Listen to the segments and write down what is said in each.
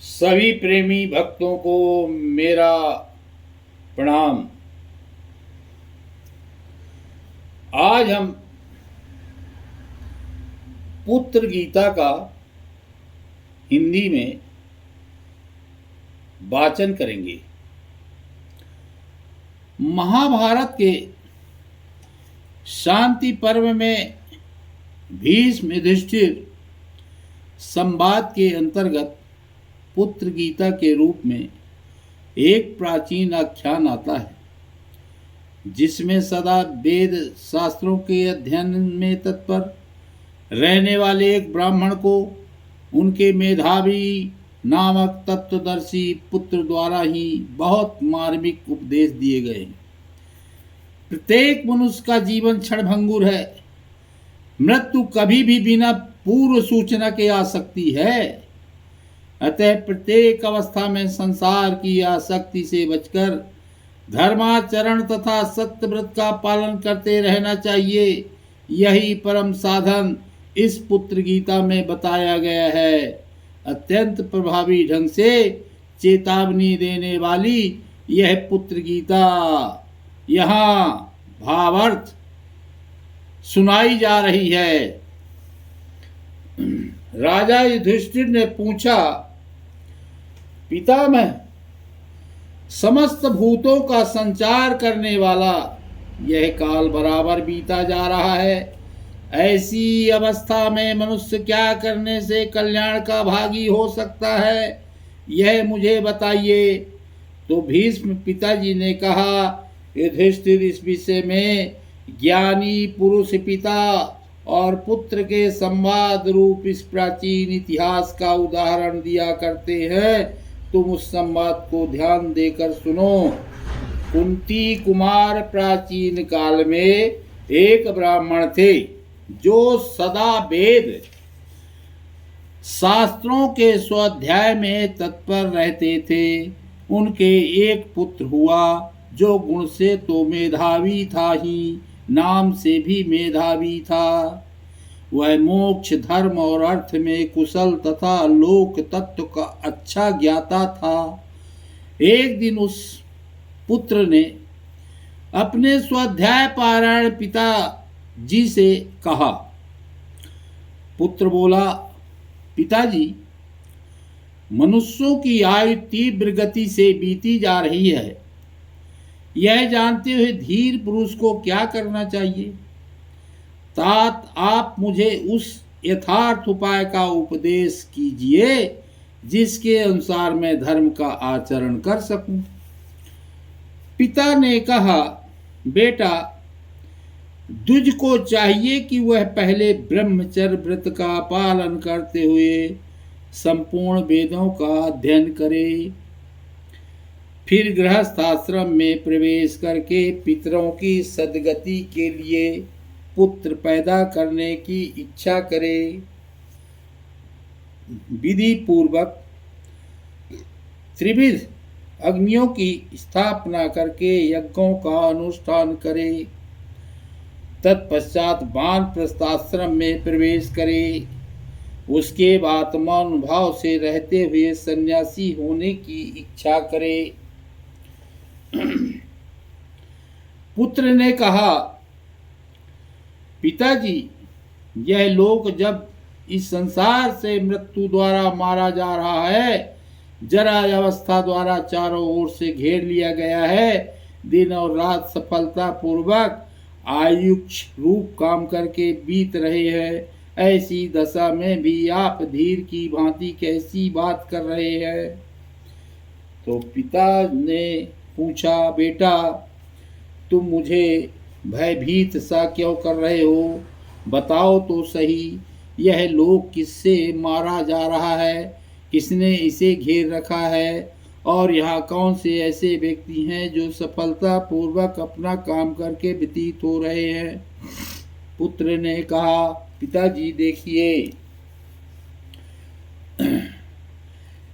सभी प्रेमी भक्तों को मेरा प्रणाम। आज हम पुत्र गीता का हिंदी में वाचन करेंगे। महाभारत के शांति पर्व में भीष्म युधिष्ठिर संवाद के अंतर्गत पुत्र गीता के रूप में एक प्राचीन आख्यान आता है, जिसमें सदा वेद शास्त्रों के अध्ययन में तत्पर रहने वाले एक ब्राह्मण को उनके मेधावी नामक तत्वदर्शी पुत्र द्वारा ही बहुत मार्मिक उपदेश दिए गए हैं। प्रत्येक मनुष्य का जीवन क्षणभंगुर है। मृत्यु कभी भी बिना पूर्व सूचना के आ सकती है। अतः प्रत्येक अवस्था में संसार की आसक्ति से बचकर धर्माचरण तथा सत्यव्रत का पालन करते रहना चाहिए। यही परम साधन इस पुत्र गीता में बताया गया है। अत्यंत प्रभावी ढंग से चेतावनी देने वाली यह पुत्र गीता यहाँ भावार्थ सुनाई जा रही है। राजा युधिष्ठिर ने पूछा, पितामह, समस्त भूतों का संचार करने वाला यह काल बराबर बीता जा रहा है। ऐसी अवस्था में मनुष्य क्या करने से कल्याण का भागी हो सकता है, यह मुझे बताइए। तो भीष्म पिताजी ने कहा, युधिष्ठिर, इस विषय में ज्ञानी पुरुष पिता और पुत्र के संवाद रूप इस प्राचीन इतिहास का उदाहरण दिया करते हैं। तुम उस संवाद को ध्यान देकर सुनो। कुंती कुमार प्राचीन काल में एक ब्राह्मण थे जो सदा वेद शास्त्रों के स्वाध्याय में तत्पर रहते थे। उनके एक पुत्र हुआ जो गुण से तो मेधावी था ही, नाम से भी मेधावी था। वह मोक्ष, धर्म और अर्थ में कुशल तथा लोक तत्व का अच्छा ज्ञाता था। एक दिन उस पुत्र ने अपने स्वाध्याय पारायण पिता जी से कहा। पुत्र बोला, पिताजी, मनुष्यों की आयु तीव्र गति से बीती जा रही है। यह जानते हुए धीर पुरुष को क्या करना चाहिए? तात आप मुझे उस यथार्थ उपाय का उपदेश कीजिए जिसके अनुसार मैं धर्म का आचरण कर सकूं। पिता ने कहा, बेटा, द्विज को चाहिए कि वह पहले ब्रह्मचर्य व्रत का पालन करते हुए संपूर्ण वेदों का अध्ययन करे, फिर गृहस्थ आश्रम में प्रवेश करके पितरों की सद्गति के लिए पुत्र पैदा करने की इच्छा करे। विधि पूर्वक त्रिविध अग्नियों की स्थापना करके यज्ञों का अनुष्ठान करे। तत्पश्चात वानप्रस्थाश्रम में प्रवेश करे। उसके बाद मौन भाव से रहते हुए सन्यासी होने की इच्छा करे। पुत्र ने कहा, पिताजी, यह लोक जब इस संसार से मृत्यु द्वारा मारा जा रहा है, जरा अवस्था द्वारा चारों ओर से घेर लिया गया है, दिन और रात सफलता पूर्वक आयुक्ष रूप काम करके बीत रहे हैं, ऐसी दशा में भी आप धीर की भांति कैसी बात कर रहे हैं? तो पिता ने पूछा, बेटा, तुम मुझे भयभीत सा क्यों कर रहे हो? बताओ तो सही, यह लोक किससे मारा जा रहा है? किसने इसे घेर रखा है? और यहाँ कौन से ऐसे व्यक्ति हैं जो सफलता पूर्वक अपना काम करके व्यतीत हो रहे हैं? पुत्र ने कहा, पिताजी, देखिए,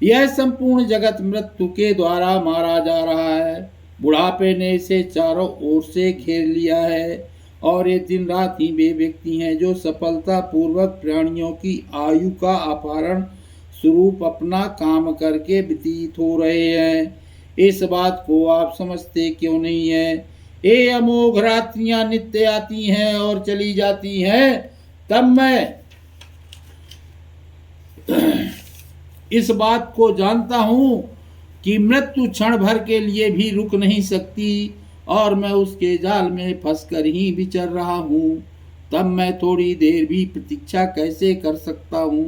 यह संपूर्ण जगत मृत्यु के द्वारा मारा जा रहा है। बुढ़ापे ने इसे चारों ओर से घेर लिया है और ये दिन रात ही वे व्यक्ति हैं जो सफलता पूर्वक प्राणियों की आयु का अपहरण स्वरूप अपना काम करके व्यतीत हो रहे हैं। इस बात को आप समझते क्यों नहीं है? ये अमोघ रात्रियां नित्य आती हैं और चली जाती हैं, तब मैं इस बात को जानता हूं कि मृत्यु क्षण भर के लिए भी रुक नहीं सकती और मैं उसके जाल में फंसकर ही विचर रहा हूं। तब मैं थोड़ी देर भी प्रतीक्षा कैसे कर सकता हूं?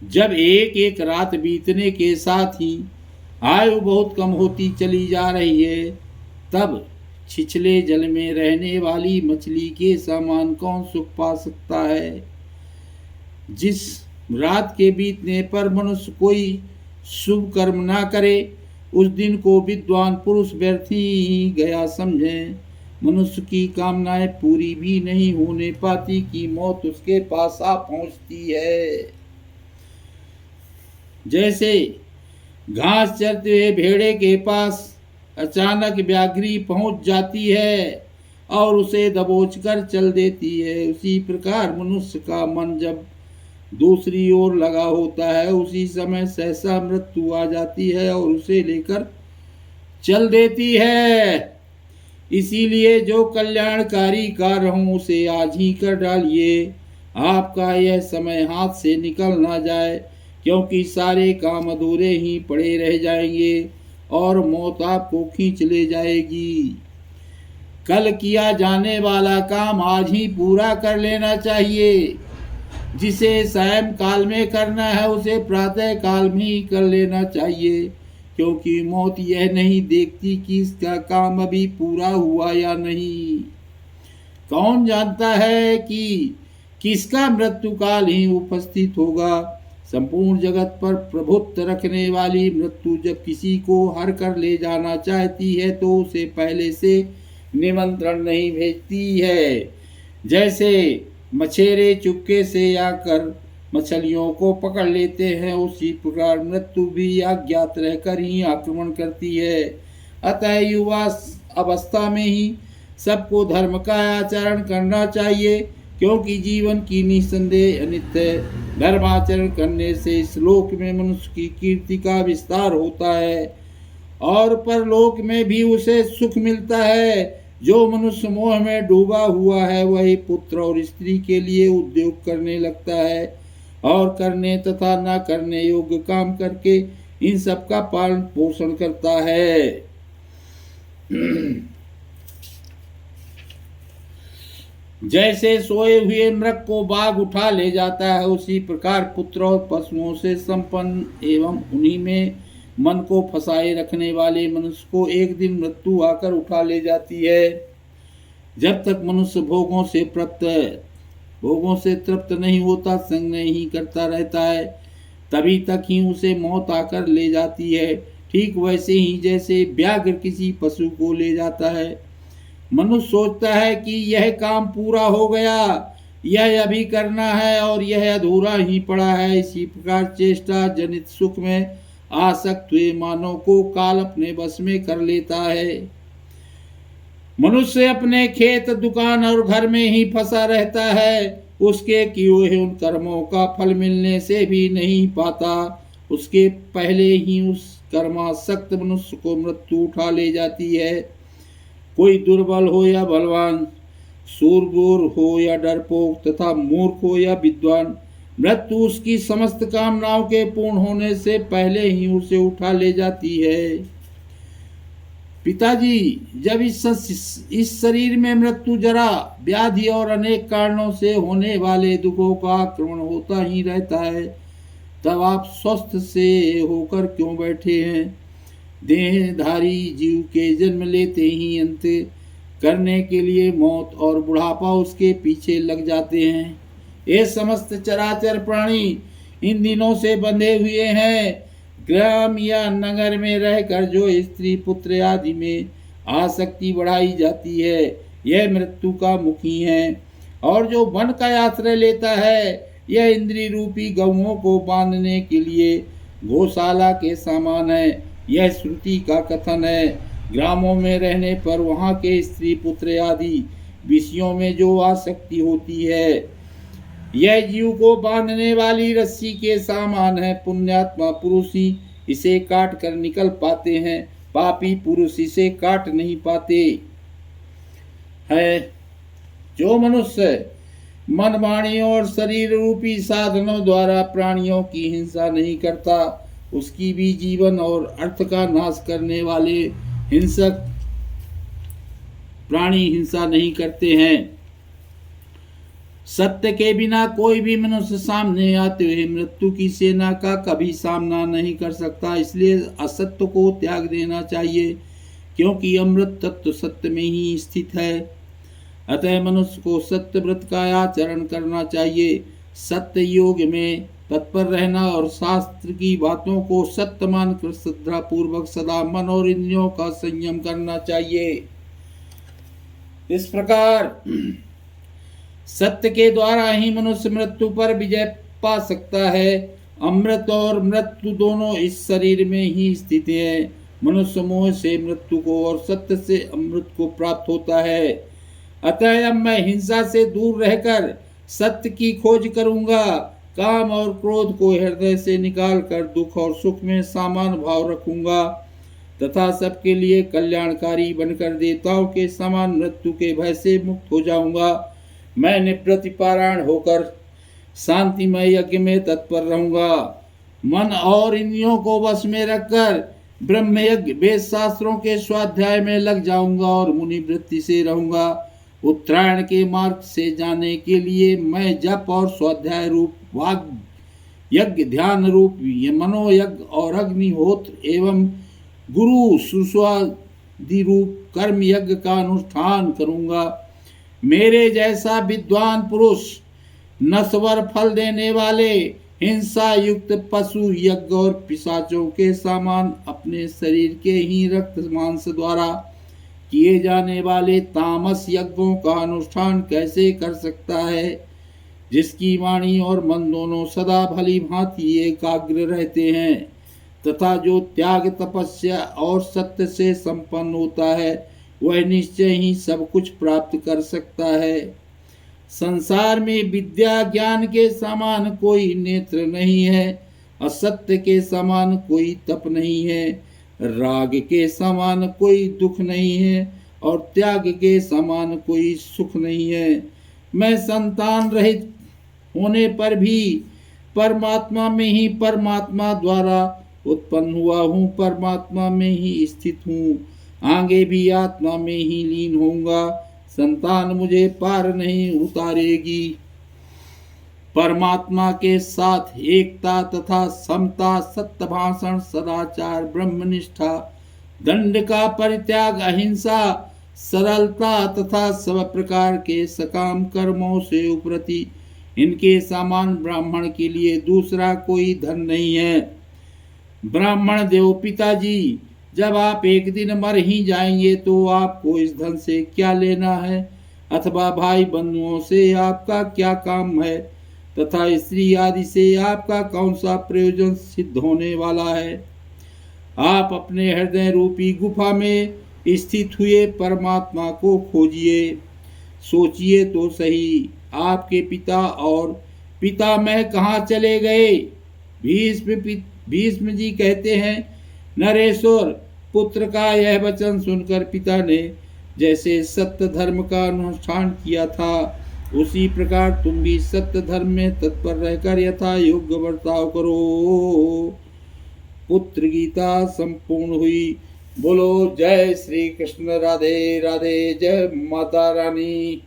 जब एक एक रात बीतने के साथ ही आयु बहुत कम होती चली जा रही है, तब छिछले जल में रहने वाली मछली के समान कौन सुख पा सकता है? जिस रात के बीतने पर मनुष्य कोई शुभ कर्म ना करे, उस दिन को विद्वान पुरुष व्यर्थ ही गया समझे। मनुष्य की कामनाएं पूरी भी नहीं होने पाती कि मौत उसके पास आ पहुंचती है। जैसे घास चरते हुए भेड़े के पास अचानक व्याघ्री पहुंच जाती है और उसे दबोचकर चल देती है, उसी प्रकार मनुष्य का मन जब दूसरी ओर लगा होता है, उसी समय सहसा मृत्यु आ जाती है और उसे लेकर चल देती है। इसीलिए जो कल्याणकारी कार्य हो उसे आज ही कर डालिए, आपका यह समय हाथ से निकल ना जाए, क्योंकि सारे काम अधूरे ही पड़े रह जाएंगे और मौत आपको खींच ले जाएगी। कल किया जाने वाला काम आज ही पूरा कर लेना चाहिए। जिसे सायं काल में करना है उसे प्रातः काल में ही कर लेना चाहिए, क्योंकि मौत यह नहीं देखती कि इसका काम अभी पूरा हुआ या नहीं। कौन जानता है कि किसका मृत्यु काल ही उपस्थित होगा? संपूर्ण जगत पर प्रभुत्व रखने वाली मृत्यु जब किसी को हर कर ले जाना चाहती है तो उसे पहले से निमंत्रण नहीं भेजती है। जैसे मछेरे चुपके से आकर मछलियों को पकड़ लेते हैं, उसी प्रकार मृत्यु भी अज्ञात रहकर ही आक्रमण करती है। अतः युवा अवस्था में ही सबको धर्म का आचरण करना चाहिए, क्योंकि जीवन की निसंदेह अनित्य धर्माचरण करने से इस लोक में मनुष्य की कीर्ति का विस्तार होता है और परलोक में भी उसे सुख मिलता है। जो मनुष्य मोह में डूबा हुआ है वही पुत्र और स्त्री के लिए उद्योग करने लगता है और करने तथा न करने योग्य काम करके इन सब का पालन पोषण करता है। जैसे सोए हुए मृग को बाघ उठा ले जाता है, उसी प्रकार पुत्र और पशुओं से संपन्न एवं उन्हीं में मन को फंसाए रखने वाले मनुष्य को एक दिन मृत्यु आकर उठा ले जाती है। जब तक मनुष्य भोगों से तृप्त नहीं होता, संग नहीं करता रहता है, तभी तक ही उसे मौत आकर ले जाती है। ठीक वैसे ही जैसे व्याघ्र किसी पशु को ले जाता है, मनुष्य सोचता है कि यह काम पूरा हो गया, यह अभी करना है और यह अधूरा ही पड़ा है। इसी प्रकार चेष्टा जनित सुख में आसक्त हुए मानव को काल अपने बस में कर लेता है। मनुष्य अपने खेत, दुकान और घर में ही फंसा रहता है, उसके किए हुए उन कर्मों का फल मिलने से भी नहीं पाता। उसके पहले ही उस कर्मासक्त मनुष्य को मृत्यु उठा ले जाती है। कोई दुर्बल हो या बलवान, सूरबूर हो या डरपोक तथा मूर्ख हो या विद्वान, मृत्यु उसकी समस्त कामनाओं के पूर्ण होने से पहले ही उसे उठा ले जाती है। पिताजी, जब इस शरीर में मृत्यु, जरा, व्याधि और अनेक कारणों से होने वाले दुखों का आक्रमण होता ही रहता है, तब आप स्वस्थ से होकर क्यों बैठे हैं? देहधारी जीव के जन्म लेते ही अंत करने के लिए मौत और बुढ़ापा उसके पीछे लग जाते हैं। ये समस्त चराचर प्राणी इन दिनों से बंधे हुए हैं। ग्राम या नगर में रहकर जो स्त्री पुत्र आदि में आसक्ति बढ़ाई जाती है, यह मृत्यु का मुखी है। और जो वन का आश्रय लेता है, यह इंद्रिय रूपी गौओं को बांधने के लिए गौशाला के समान है। यह श्रुति का कथन है। ग्रामों में रहने पर वहाँ के स्त्री पुत्र आदि विषयों में जो आसक्ति होती है, यह जीव को बांधने वाली रस्सी के समान है। पुण्यात्मा पुरुष ही इसे काट कर निकल पाते हैं, पापी पुरुष इसे काट नहीं पाते है। जो मनुष्य मन, वाणी और शरीर रूपी साधनों द्वारा प्राणियों की हिंसा नहीं करता, उसकी भी जीवन और अर्थ का नाश करने वाले हिंसक प्राणी हिंसा नहीं करते हैं। सत्य के बिना कोई भी मनुष्य सामने आते हुए मृत्यु की सेना का कभी सामना नहीं कर सकता। इसलिए असत्य को त्याग देना चाहिए, क्योंकि अमृत तत्व सत्य में ही स्थित है। अतः मनुष्य को सत्य व्रत का आचरण करना चाहिए, सत्य योग में तत्पर रहना और शास्त्र की बातों को सत्य मानकर श्रद्धा पूर्वक सदा मन और इंद्रियों का संयम करना चाहिए। इस प्रकार सत्य के द्वारा ही मनुष्य मृत्यु पर विजय पा सकता है। अमृत और मृत्यु दोनों इस शरीर में ही स्थित हैं। मनुष्य मोह से मृत्यु को और सत्य से अमृत को प्राप्त होता है। अतः अब मैं हिंसा से दूर रहकर सत्य की खोज करूंगा। काम और क्रोध को हृदय से निकालकर दुख और सुख में समान भाव रखूंगा तथा सबके लिए कल्याणकारी बनकर देवताओं के समान मृत्यु के भय से मुक्त हो जाऊंगा। मैं निप्रतिपारायण होकर शांतिमय यज्ञ में तत्पर रहूंगा। मन और इंद्रियों को वश में रखकर ब्रह्म यज्ञ वेद शास्त्रों के स्वाध्याय में लग जाऊंगा और मुनि वृत्ति से रहूंगा। उत्तरायण के मार्ग से जाने के लिए मैं जप और स्वाध्याय रूप वाग यज्ञ, ध्यान रूप मनोयज्ञ और अग्निहोत्र एवं गुरु सुस्वादि रूप कर्म यज्ञ का अनुष्ठान करूंगा। मेरे जैसा विद्वान पुरुष नश्वर फल देने वाले हिंसा युक्त पशु यज्ञ और पिशाचों के समान अपने शरीर के ही रक्त मांस द्वारा किए जाने वाले तामस यज्ञों का अनुष्ठान कैसे कर सकता है, जिसकी वाणी और मन दोनों सदा भली भांति एकाग्र रहते हैं तथा जो त्याग, तपस्या और सत्य से संपन्न होता है, वह निश्चय ही सब कुछ प्राप्त कर सकता है। संसार में विद्या ज्ञान के समान कोई नेत्र नहीं है, असत्य के समान कोई तप नहीं है, राग के समान कोई दुख नहीं है और त्याग के समान कोई सुख नहीं है। मैं संतान रहित होने पर भी परमात्मा में ही परमात्मा द्वारा उत्पन्न हुआ हूँ, परमात्मा में ही स्थित हूँ, आगे भी आत्मा में ही लीन होऊंगा। संतान मुझे पार नहीं उतारेगी। परमात्मा के साथ एकता तथा समता, सत्य भाषण, सदाचार, ब्रह्मनिष्ठा, दंड का परित्याग, अहिंसा, सरलता तथा सब प्रकार के सकाम कर्मों से उपरति इनके समान ब्राह्मण के लिए दूसरा कोई धन नहीं है। ब्राह्मण देव पिताजी, जब आप एक दिन मर ही जाएंगे तो आपको इस धन से क्या लेना है, अथवा भाई बंधुओं से आपका क्या काम है, तथा स्त्री आदि से आपका कौन सा प्रयोजन सिद्ध होने वाला है। आप अपने हृदय रूपी गुफा में स्थित हुए परमात्मा को खोजिए। सोचिए तो सही, आपके पिता और पितामह कहाँ चले गए। भीष्म जी कहते हैं, नरेश्वर, पुत्र का यह वचन सुनकर पिता ने जैसे सत्य धर्म का अनुष्ठान किया था, उसी प्रकार तुम भी सत्य धर्म में तत्पर रहकर यथा योग्य बर्ताव करो। पुत्र गीता संपूर्ण हुई। बोलो जय श्री कृष्ण। राधे राधे। जय माता रानी।